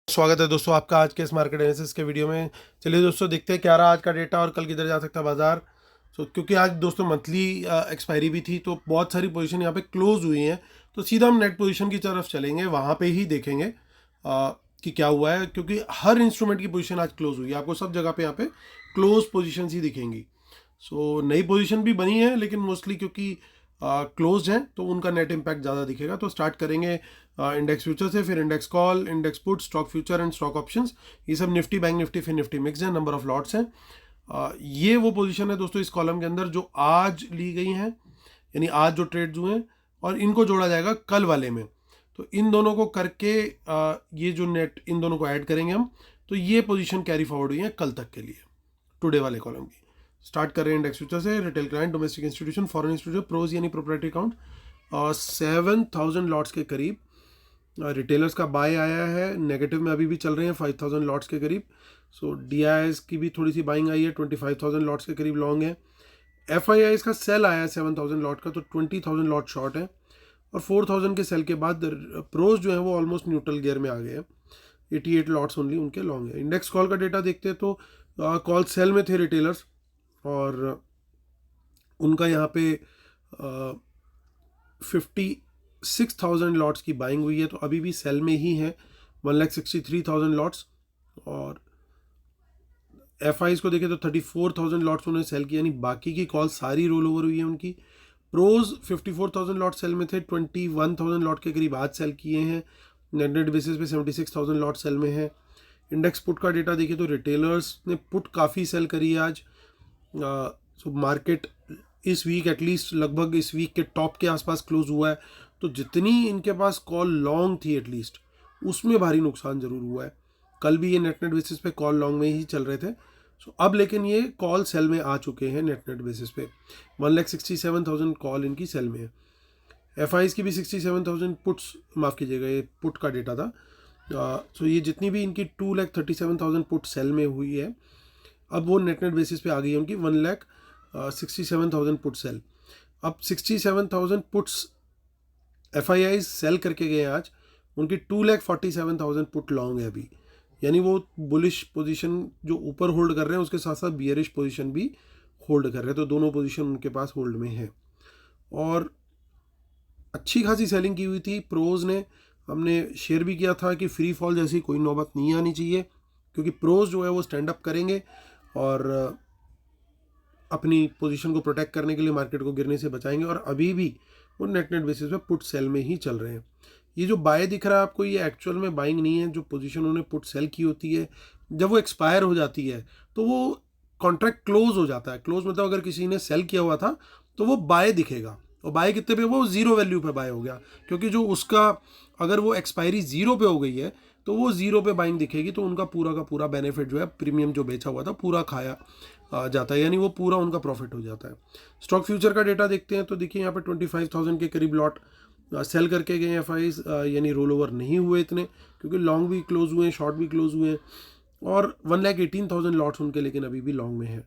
स्वागत है दोस्तों आपका आज के इस मार्केट एनालिसिस के वीडियो में। चलिए दोस्तों देखते हैं क्या रहा आज का डेटा और कल किधर जा सकता है बाजार। क्योंकि आज दोस्तों मंथली एक्सपायरी भी थी तो बहुत सारी पोजीशन यहाँ पे क्लोज हुई हैं, तो सीधा हम नेट पोजीशन की तरफ चलेंगे, वहाँ पे ही देखेंगे कि क्या हुआ है, क्योंकि हर इंस्ट्रूमेंट की पोजीशन आज क्लोज हुई है। आपको सब जगह पे यहाँ पे क्लोज पोजीशन ही दिखेंगी। नई पोजीशन भी बनी है लेकिन मोस्टली क्योंकि क्लोज हैं तो उनका नेट इम्पैक्ट ज़्यादा दिखेगा। तो स्टार्ट करेंगे इंडेक्स फ्यूचर से, फिर index call, index put, stock future and stock options. ये सब निफ्टी, बैंक निफ्टी, फिर निफ्टी मिक्स है, नंबर ऑफ लॉट्स हैं। ये वो पोजीशन है दोस्तों इस कॉलम के अंदर जो आज ली गई हैं, यानी आज जो ट्रेड्स हुए हैं, और इनको जोड़ा जाएगा कल वाले में। तो इन दोनों को करके ये जो नेट, इन दोनों को ऐड करेंगे हम, तो ये पोजीशन कैरी फॉरवर्ड हुई है कल तक के लिए टुडे वाले कॉलम की। स्टार्ट कर रहे हैं इंडेक्स फ्यूचर से। Retail client, domestic institution, foreign institution, pros यानी प्रोप्राइटरी अकाउंट, और 7000 लॉट्स के करीब रिटेलर्स का बाय आया है। नेगेटिव में अभी भी चल रहे हैं 5000 लॉट्स के करीब। DIIs की भी थोड़ी सी बाइंग आई है, 25000 लॉट्स के करीब लॉन्ग है। FIIs का सेल आया है 7000 लॉट का, तो 20000 लॉट शॉर्ट है। और 4000 के सेल के बाद प्रोज जो है वो ऑलमोस्ट न्यूट्रल गियर में आ गए हैं, 88 लॉट्स ओनली उनके लॉन्ग है। इंडेक्स कॉल का डेटा देखते हैं तो कॉल सेल में थे रिटेलर्स, और उनका यहाँ पे 56,000 लॉट्स की बाइंग हुई है, तो अभी भी सेल में ही है 1,63,000 लॉट्स। और FIs को देखें तो 34,000 लॉट्स उन्होंने सेल किया, यानी बाकी की कॉल सारी रोल ओवर हुई है उनकी। प्रोज 54,000 लॉट सेल में थे, 21,000 लॉट के करीब आज सेल किए हैं। नेट बेसिस पे 76,000 लॉट सेल में है। इंडेक्स पुट का डेटा देखिए तो रिटेलर्स ने पुट काफ़ी सेल करी है आज। मार्केट इस वीक एटलीस्ट लगभग इस वीक के टॉप के आसपास क्लोज हुआ है, तो जितनी इनके पास कॉल लॉन्ग थी एटलीस्ट उसमें भारी नुकसान जरूर हुआ है। कल भी ये नेट बेसिस पे कॉल लॉन्ग में ही चल रहे थे। अब लेकिन ये कॉल सेल में आ चुके हैं नेट बेसिस पे। 1,67,000 कॉल इनकी सेल में है। FIs की भी 67,000 पुट्स, माफ़ कीजिएगा ये पुट का डेटा था। ये जितनी भी इनकी 2,37,000 पुट सेल में हुई है, अब वो नेट बेसिस पे आ गई है उनकी 1,67,000 पुट सेल। अब 67,000 पुट्स FIIs सेल करके गए आज, उनकी 2,47,000 पुट लॉन्ग है अभी, यानी वो बुलिश पोजीशन जो ऊपर होल्ड कर रहे हैं उसके साथ साथ बियरिश पोजीशन भी होल्ड कर रहे हैं, तो दोनों पोजीशन उनके पास होल्ड में है। और अच्छी खासी सेलिंग की हुई थी प्रोज ने। हमने शेयर भी किया था कि फ्री फॉल जैसी कोई नौबत नहीं आनी चाहिए, क्योंकि प्रोज जो है वो स्टैंड अप करेंगे और अपनी पोजीशन को प्रोटेक्ट करने के लिए मार्केट को गिरने से बचाएंगे। और अभी भी वो नेट बेसिस पे पुट सेल में ही चल रहे हैं। ये जो बाय दिख रहा है आपको, ये एक्चुअल में बाइंग नहीं है। जो पोजीशन उन्होंने पुट सेल की होती है, जब वो एक्सपायर हो जाती है तो वो कॉन्ट्रैक्ट क्लोज हो जाता है। क्लोज मतलब अगर किसी ने सेल किया हुआ था तो वो बाय दिखेगा, और बाय कितने पे, वो जीरो वैल्यू पे बाय हो गया, क्योंकि जो उसका अगर वो एक्सपायरी जीरो पे हो गई है तो वो जीरो पे बाइंग दिखेगी, तो उनका पूरा का पूरा बेनिफिट जो है, प्रीमियम जो बेचा हुआ था पूरा खाया जाता है, यानी वो पूरा उनका प्रॉफिट हो जाता है। स्टॉक फ्यूचर का डेटा देखते हैं तो देखिए यहाँ पे 25,000 के करीब लॉट सेल करके गए FIs, यानी रोल ओवर नहीं हुए इतने, क्योंकि लॉन्ग भी क्लोज हुए हैं, शॉर्ट भी क्लोज हुए हैं। और 1,18,000 लॉट्स उनके लेकिन अभी भी लॉन्ग में है।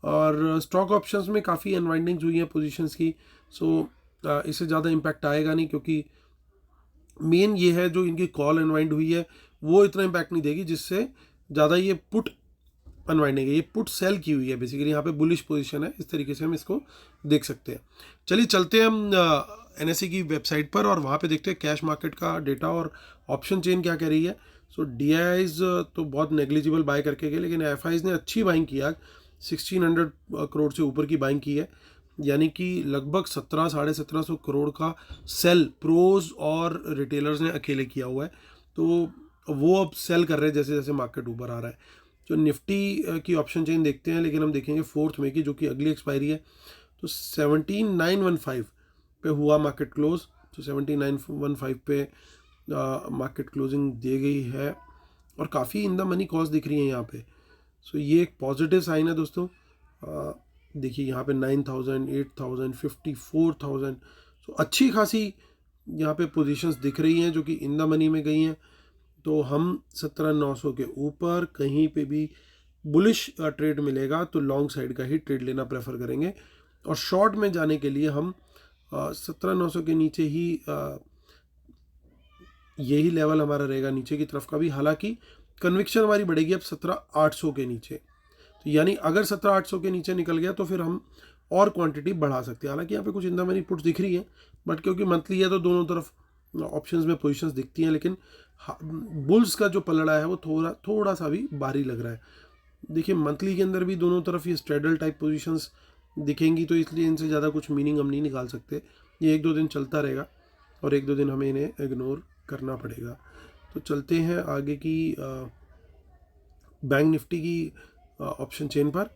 और स्टॉक ऑप्शंस में काफ़ी अनवाइंडिंग्स हुई हैं पोजीशंस की। इससे ज़्यादा इम्पैक्ट आएगा नहीं, क्योंकि मेन ये है जो इनकी कॉल अनवाइंड हुई है वो इतना इम्पैक्ट नहीं देगी, जिससे ज़्यादा ये पुट अनवाइंडिंग है। ये पुट सेल की हुई है बेसिकली, यहाँ पे बुलिश पोजीशन है, इस तरीके से हम इसको देख सकते हैं। चलिए चलते हैं हम NSE की वेबसाइट पर और वहाँ पे देखते हैं कैश मार्केट का डेटा और ऑप्शन चेन क्या कह रही है। DIIs तो बहुत नेग्लिजिबल बाय करके गए, लेकिन FIs ने अच्छी बाइंग की आज, 1600 करोड़ से ऊपर की बाइंग की है, यानी कि लगभग 1700-1750 करोड़ का सेल प्रोज और रिटेलर्स ने अकेले किया हुआ है। तो वो अब सेल कर रहे हैं जैसे जैसे मार्केट ऊपर आ रहा है। जो निफ्टी की ऑप्शन चेन देखते हैं, लेकिन हम देखेंगे 4 मई की, जो कि अगली एक्सपायरी है। तो 17,915 पे हुआ मार्केट क्लोज। तो 17,915 पे मार्केट क्लोजिंग दी गई है, और काफ़ी इन द मनी कॉस्ट दिख रही है यहाँ पे। ये एक पॉजिटिव साइन है दोस्तों। देखिए यहाँ पे 9,000, 8,000, 54,000, अच्छी खासी यहाँ पे पोजीशंस दिख रही हैं जो कि इन द मनी में गई हैं। तो हम 17,900 के ऊपर कहीं पे भी बुलिश ट्रेड मिलेगा तो लॉन्ग साइड का ही ट्रेड लेना प्रेफर करेंगे, और शॉर्ट में जाने के लिए हम 17,900 के नीचे ही यही लेवल हमारा रहेगा नीचे की तरफ का भी, हालांकि कन्विक्शन हमारी बढ़ेगी अब 17,800 के नीचे। तो यानी अगर 17,800 के नीचे निकल गया तो फिर हम और क्वांटिटी बढ़ा सकते हैं। हालांकि यहाँ पे कुछ इन द मनी पुट्स दिख रही है, बट क्योंकि मंथली है तो दोनों तरफ ऑप्शंस में पोजीशंस दिखती हैं, लेकिन बुल्स का जो पलड़ा है वो थोड़ा सा भी भारी लग रहा है। देखिए मंथली के अंदर भी दोनों तरफ ये स्ट्रेडल टाइप पोजीशंस दिखेंगी, तो इसलिए इनसे ज़्यादा कुछ मीनिंग हम नहीं निकाल सकते। ये 1-2 दिन चलता रहेगा और 1-2 दिन हमें इन्हें इग्नोर करना पड़ेगा। तो चलते हैं आगे की बैंक निफ्टी की ऑप्शन चेन पर,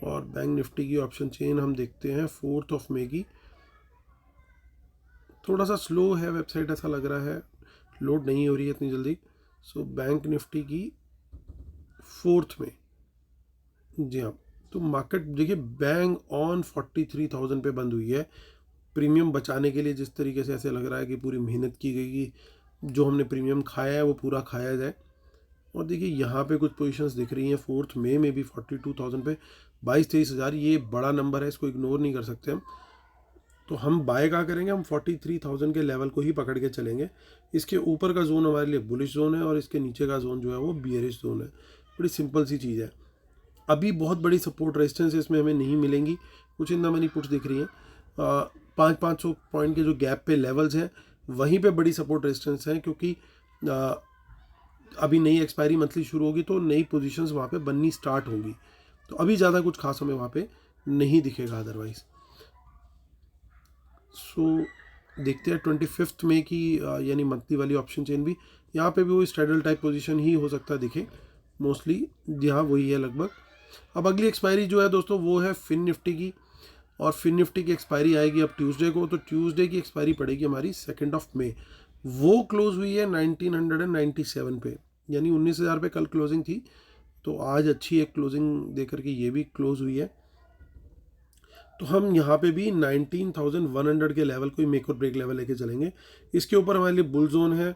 और बैंक निफ्टी की ऑप्शन चेन हम देखते हैं 4 मई की। थोड़ा सा स्लो है वेबसाइट, ऐसा लग रहा है, लोड नहीं हो रही है इतनी जल्दी। सो बैंक निफ्टी की 4 मई, जी हाँ। तो मार्केट देखिए बैंक ऑन 43,000 पे बंद हुई है। प्रीमियम बचाने के लिए जिस तरीके से ऐसे लग रहा है कि पूरी मेहनत की गई कि जो हमने प्रीमियम खाया है वो पूरा खाया जाए। और देखिए यहाँ पे कुछ पोजीशंस दिख रही हैं 4 मई में भी 42,000 पे 22-23 हज़ार, ये बड़ा नंबर है, इसको इग्नोर नहीं कर सकते हम। तो हम बाय कहाँ करेंगे, हम 43,000 के लेवल को ही पकड़ के चलेंगे। इसके ऊपर का जोन हमारे लिए बुलिश जोन है और इसके नीचे का जोन जो है वो बियरिश जोन है। बड़ी सिंपल सी चीज़ है। अभी बहुत बड़ी सपोर्ट रेजिस्टेंस इसमें हमें नहीं मिलेंगी। कुछ इन द मनी पुट्स दिख रही हैं 500 पॉइंट के जो गैप पे लेवल्स हैं वहीं पे बड़ी सपोर्ट रेजिस्टेंस हैं, क्योंकि अभी नई एक्सपायरी मंथली शुरू होगी तो नई पोजीशंस वहाँ पे बननी स्टार्ट होंगी। तो अभी ज़्यादा कुछ खास हमें वहाँ पे नहीं दिखेगा अदरवाइज। सो देखते हैं 25 मई की यानी मंथली वाली ऑप्शन चेन भी, यहाँ पे भी वो स्ट्रेडल टाइप पोजीशन ही हो सकता है दिखे मोस्टली, यहाँ वही है लगभग। अब अगली एक्सपायरी जो है दोस्तों वो है फिन निफ्टी की, और फिन निफ्टी की एक्सपायरी आएगी अब ट्यूसडे को। तो ट्यूसडे की एक्सपायरी पड़ेगी हमारी 2 मई। वो क्लोज हुई है 1997 पे, यानी 19,000 पे कल क्लोजिंग थी, तो आज अच्छी एक क्लोजिंग दे करके ये भी क्लोज हुई है। तो हम यहाँ पे भी 19,100 के लेवल को ही मेक और ब्रेक लेवल लेके चलेंगे। इसके ऊपर हमारे लिए बुल जोन है,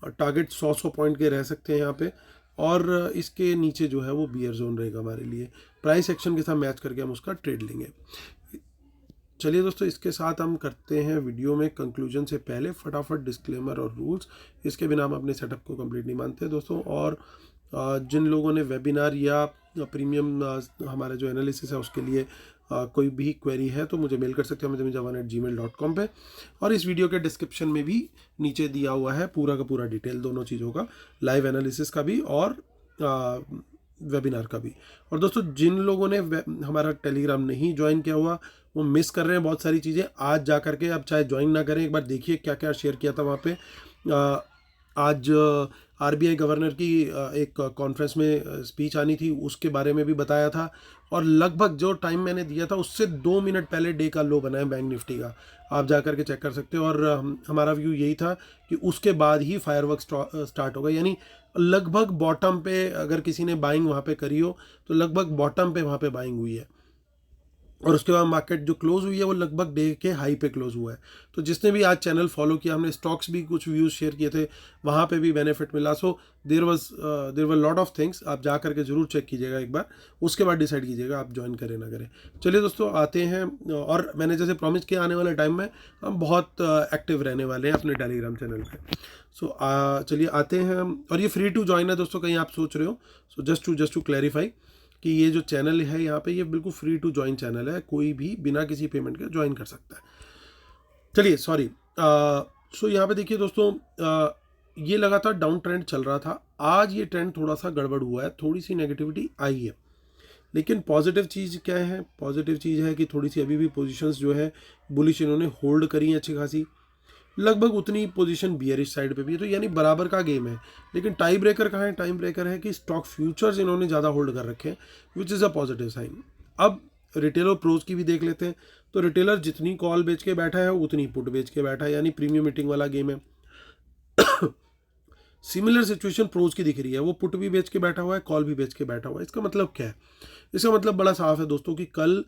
टारगेट 100 पॉइंट के रह सकते हैं यहाँ पे, और इसके नीचे जो है वो बियर जोन रहेगा हमारे लिए। प्राइस एक्शन के साथ मैच करके हम उसका ट्रेड लेंगे। चलिए दोस्तों, इसके साथ हम करते हैं वीडियो में कंक्लूजन से पहले फटाफट डिस्क्लेमर और रूल्स, इसके बिना हम अपने सेटअप को कंप्लीट नहीं मानते दोस्तों। और जिन लोगों ने वेबिनार या प्रीमियम हमारे जो एनालिसिस है उसके लिए कोई भी क्वेरी है तो मुझे मेल कर सकते हैं mjjawan@gmail.com पे, और इस वीडियो के डिस्क्रिप्शन में भी नीचे दिया हुआ है पूरा का पूरा डिटेल दोनों चीज़ों का, लाइव एनालिसिस का भी और वेबिनार का भी। और दोस्तों जिन लोगों ने हमारा टेलीग्राम नहीं ज्वाइन किया हुआ वो मिस कर रहे हैं बहुत सारी चीज़ें। आज जा करके, अब चाहे ज्वाइन ना करें, एक बार देखिए क्या क्या शेयर किया था वहाँ पे। आज आरबीआई गवर्नर की एक कॉन्फ्रेंस में स्पीच आनी थी, उसके बारे में भी बताया था, और लगभग जो टाइम मैंने दिया था उससे 2 मिनट पहले डे का लो बना है बैंक निफ्टी का, आप जा करके चेक कर सकते हो। और हमारा व्यू यही था कि उसके बाद ही फायरवर्क स्टार्ट होगा, यानी लगभग बॉटम पे अगर किसी ने बाइंग वहाँ पे करी हो तो लगभग बॉटम पे वहाँ पे बाइंग हुई है, और उसके बाद मार्केट जो क्लोज हुई है वो लगभग डे के हाई पे क्लोज हुआ है। तो जिसने भी आज चैनल फॉलो किया, हमने स्टॉक्स भी कुछ व्यूज़ शेयर किए थे, वहाँ पे भी बेनिफिट मिला। सो देर वर लॉट ऑफ थिंग्स, आप जा करके ज़रूर चेक कीजिएगा एक बार, उसके बाद डिसाइड कीजिएगा आप ज्वाइन करें ना करें। चलिए दोस्तों आते हैं, और मैंने जैसे प्रॉमिस किया आने वाले टाइम में हम बहुत एक्टिव रहने वाले हैं अपने टेलीग्राम चैनल पर। सो चलिए आते हैं, और ये फ्री टू ज्वाइन है दोस्तों, कहीं आप सोच रहे हो। सो जस्ट टू क्लैरिफाई कि ये जो चैनल है यहाँ पे ये बिल्कुल फ्री टू ज्वाइन चैनल है, कोई भी बिना किसी पेमेंट के ज्वाइन कर सकता है। चलिए सॉरी, सो यहाँ पे देखिए दोस्तों, ये लगातार डाउन ट्रेंड चल रहा था, आज ये ट्रेंड थोड़ा सा गड़बड़ हुआ है, थोड़ी सी नेगेटिविटी आई है। लेकिन पॉजिटिव चीज़ क्या है, पॉजिटिव चीज़ है कि थोड़ी सी अभी भी पोजीशंस जो है बुलिश इन्होंने होल्ड करी है अच्छी खासी, लगभग उतनी पोजीशन बियरिश साइड पे भी है, तो यानी बराबर का गेम है। लेकिन टाई ब्रेकर कहाँ है, टाइम ब्रेकर है कि स्टॉक फ्यूचर्स इन्होंने ज़्यादा होल्ड कर रखे हैं, which is a positive sign. अब रिटेलर प्रोज की भी देख लेते हैं, तो रिटेलर जितनी कॉल बेच के बैठा है उतनी पुट बेच के बैठा है, यानी प्रीमियम मीटिंग वाला गेम है। सिमिलर सिचुएशन प्रोज की दिख रही है, वो पुट भी बेच के बैठा हुआ है, कॉल भी बेच के बैठा हुआ है। इसका मतलब क्या है, इसका मतलब बड़ा साफ है दोस्तों कि कल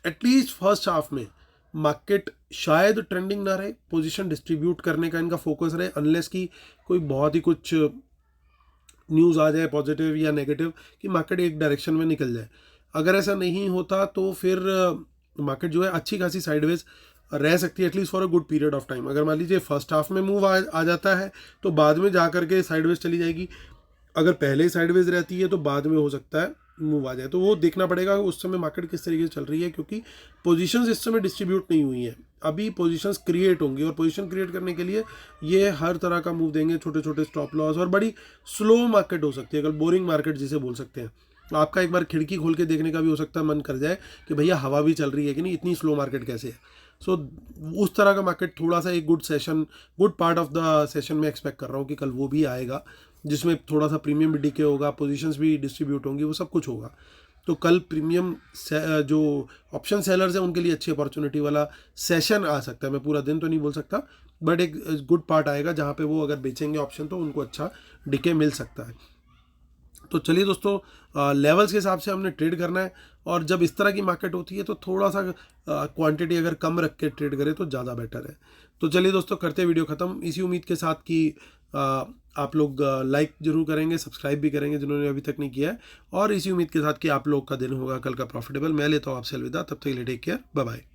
एटलीस्ट फर्स्ट हाफ में मार्केट शायद ट्रेंडिंग ना रहे, पोजीशन डिस्ट्रीब्यूट करने का इनका फोकस रहे, अनलेस कि कोई बहुत ही कुछ न्यूज़ आ जाए पॉजिटिव या नेगेटिव कि मार्केट एक डायरेक्शन में निकल जाए। अगर ऐसा नहीं होता तो फिर मार्केट जो है अच्छी खासी साइडवेज रह सकती है at least for a good period of time. अगर मान लीजिए फर्स्ट हाफ में मूव आ जाता है तो बाद में जा करके साइडवेज चली जाएगी, अगर पहले ही साइडवेज रहती है तो बाद में हो सकता है मूव आ जाए। तो वो देखना पड़ेगा उस समय मार्केट किस तरीके से चल रही है, क्योंकि पोजीशंस इस समय डिस्ट्रीब्यूट नहीं हुई हैं, अभी पोजीशंस क्रिएट होंगी, और पोजीशन क्रिएट करने के लिए ये हर तरह का मूव देंगे, छोटे छोटे स्टॉप लॉस, और बड़ी स्लो मार्केट हो सकती है, अगर बोरिंग मार्केट जिसे बोल सकते हैं। आपका एक बार खिड़की खोल के देखने का भी हो सकता है मन कर जाए कि भैया हवा भी चल रही है कि नहीं, इतनी स्लो मार्केट कैसे है। सो उस तरह का मार्केट थोड़ा सा एक good part of the session में एक्सपेक्ट कर रहा हूँ कि कल वो भी आएगा, जिसमें थोड़ा सा प्रीमियम भी डिके होगा, पोजीशंस भी डिस्ट्रीब्यूट होंगी, वो सब कुछ होगा। तो कल प्रीमियम जो ऑप्शन सेलर्स हैं उनके लिए अच्छी अपॉर्चुनिटी वाला सेशन आ सकता है। मैं पूरा दिन तो नहीं बोल सकता, बट एक गुड पार्ट आएगा जहाँ पे वो अगर बेचेंगे ऑप्शन तो उनको अच्छा डिके मिल सकता है। तो चलिए दोस्तों, लेवल्स के हिसाब से हमने ट्रेड करना है, और जब इस तरह की मार्केट होती है तो थोड़ा सा क्वांटिटी अगर कम रख के ट्रेड करें तो ज़्यादा बेटर है। तो चलिए दोस्तों, करते वीडियो ख़त्म इसी उम्मीद के साथ कि आप लोग लाइक जरूर करेंगे, सब्सक्राइब भी करेंगे जिन्होंने अभी तक नहीं किया है, और इसी उम्मीद के साथ कि आप लोग का दिन होगा कल का प्रॉफिटेबल। मैं लेता हूँ आपसे अलविदा, तब तक के लिए टेक केयर, बाय बाय।